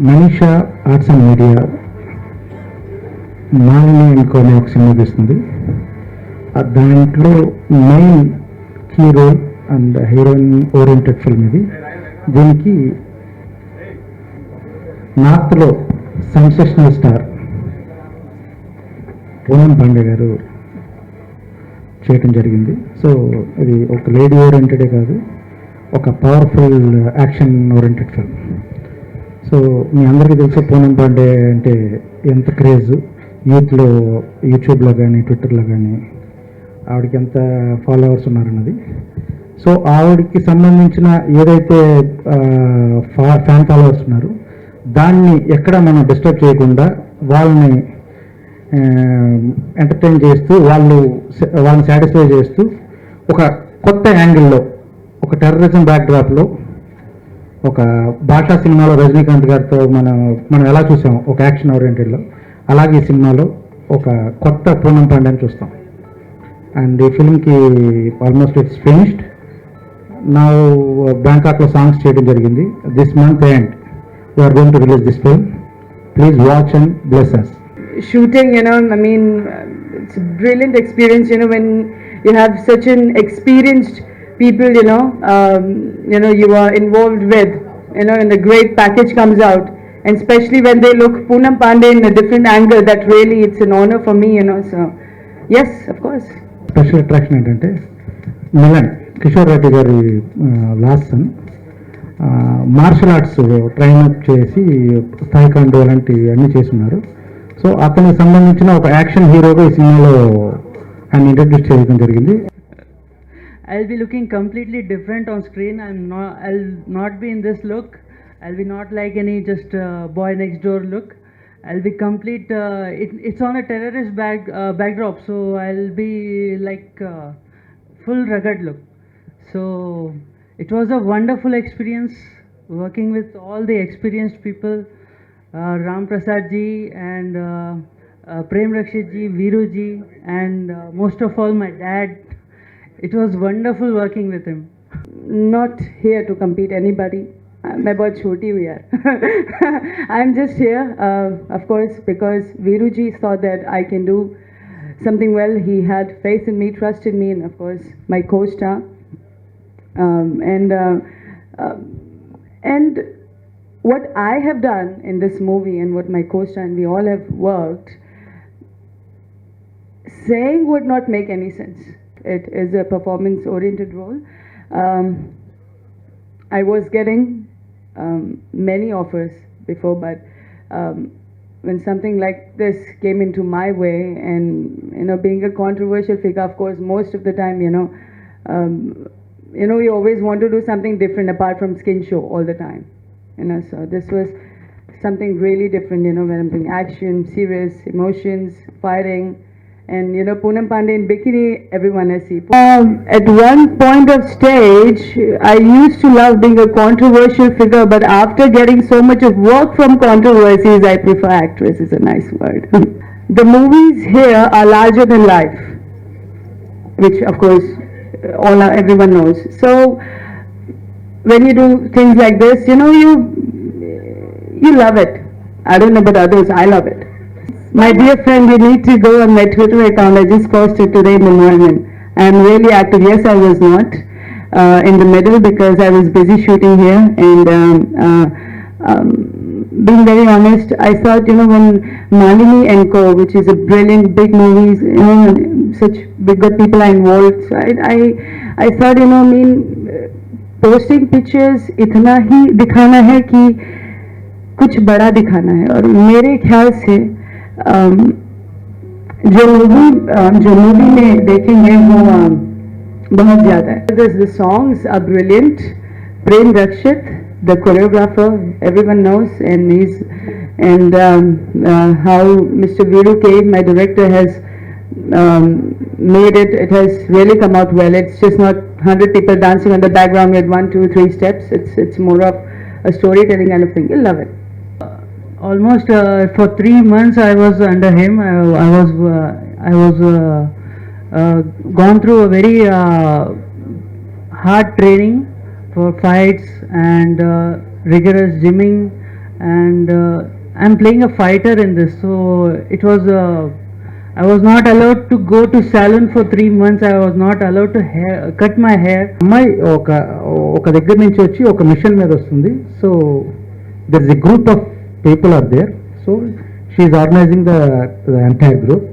Manisha arts and media Malini అనుకోని ఒక cinema తీస్తుంది. దాంట్లో main key role and heroine oriented film ఇది. దీనికి నార్త్లో సెన్సేషనల్ స్టార్ పూనం పాండే గారు చేయటం జరిగింది. సో ఇది ఒక లేడీ ఓరియంటెడే కాదు, ఒక powerful action oriented film. So మీ అందరికీ తెలుసు పూనం పాండే అంటే ఎంత క్రేజ్ యూత్లో, యూట్యూబ్లో కానీ ట్విట్టర్లో కానీ ఆవిడకి ఎంత ఫాలోవర్స్ ఉన్నారన్నది. సో ఆవిడకి సంబంధించిన ఏదైతే ఫ్యాన్ ఫాలోవర్స్ ఉన్నారో దాన్ని ఎక్కడ మనం డిస్టర్బ్ చేయకుండా వాళ్ళని ఎంటర్టైన్ చేస్తూ వాళ్ళని సాటిస్ఫై చేస్తూ ఒక కొత్త యాంగిల్లో, ఒక టెర్రరిజం బ్యాక్డ్రాప్లో, ఒక భాషా సినిమాలో రజనీకాంత్ గారితో మనం ఎలా చూసాం ఒక యాక్షన్ ఓరియంటెడ్లో, అలాగే ఈ సినిమాలో ఒక కొత్త పూనం పాండ్యాన్ని చూస్తాం. అండ్ ఈ ఫిల్మ్కి ఆల్మోస్ట్ ఇట్స్ ఫినిష్డ్ నా బ్యాంకాక్లో సాంగ్స్ చేయడం జరిగింది. This month end we are going to release this film. Please watch and bless us. Shooting, I mean, it's a brilliant experience, when you have such an experienced people, you are involved with, and the great package comes out, and especially when they look Poonam Pandey in a different angle, that really, it's an honor for me, so yes, of course. Special attraction ఏంటంటే మిలన్ కిషోర్ రెడ్డి గారి last son martial arts train up చేసి taekwondo అలాంటివి అన్నీ చేస్తున్నారు. So అతనికి సంబంధించిన ఒక action హీరోగా ఈ సినిమాలో ఆయన ఇంట్రడ్యూస్ చేయడం జరిగింది. I'll be looking completely different on screen. I'll not be in this look. I'll be not like any just boy next door look. I'll be complete. It's on a terrorist backdrop, so I'll be like full rugged look. So it was a wonderful experience working with all the experienced people. Ram Prasad ji and Prem Rakshit ji, Viru ji, and most of all my dad. It was wonderful working with him. Not here to compete anybody. मैं बहुत छोटी हुई यार. I'm just here, of course, because Viru ji thought that I can do something well. He had faith in me, trust in me, and of course my co-star. And what I have done in this movie and what my co-star and we all have worked, saying would not make any sense. It is a performance-oriented role. I was getting many offers before, but when something like this came into my way, and being a controversial figure, of course, most of the time, we always want to do something different apart from skin show all the time. So this was something really different, when I'm doing action, serious, emotions, fighting, and Poonam Pandey in bikini, everyone has seen. At one point of stage, I used to love being a controversial figure, but after getting so much of work from controversies, I prefer actress, is a nice word. The movies here are larger than life, which of course everyone knows. So when you do things like this, you love it. I don't know about others, I love it. My dear friend, you need to go on my Twitter account. I just posted today in the morning. I am really active. Yes, I was not in the middle because I was busy shooting here. And being very honest, I thought, when Malini and Co, which is a brilliant big movies, such big good people are involved. So I thought, posting pictures इतना ही दिखाना है कि कुछ बड़ा दिखाना है. और मेरे ख्याल से जो मूवी में देखेंगे वो बहुत ज़्यादा है. The songs are brilliant. Prem Rakshit, the choreographer, everyone knows, and how Mr. Viru K, my director, has made it. It has really come out well. It's just not 100 people dancing on the background with 1, 2, 3 steps. It's more of a storytelling kind of thing. You'll love it. Almost for 3 months I was under him. I was gone through a very hard training for fights and rigorous gymming and I'm playing a fighter in this. So it was. I was not allowed to go to salon for 3 months. I was not allowed to cut my hair. అమ్మాయి ఒక దగ్గర నుంచి వచ్చి ఒక mission మీద వస్తుంది. So there is a group of people are there. So she's organizing the entire group.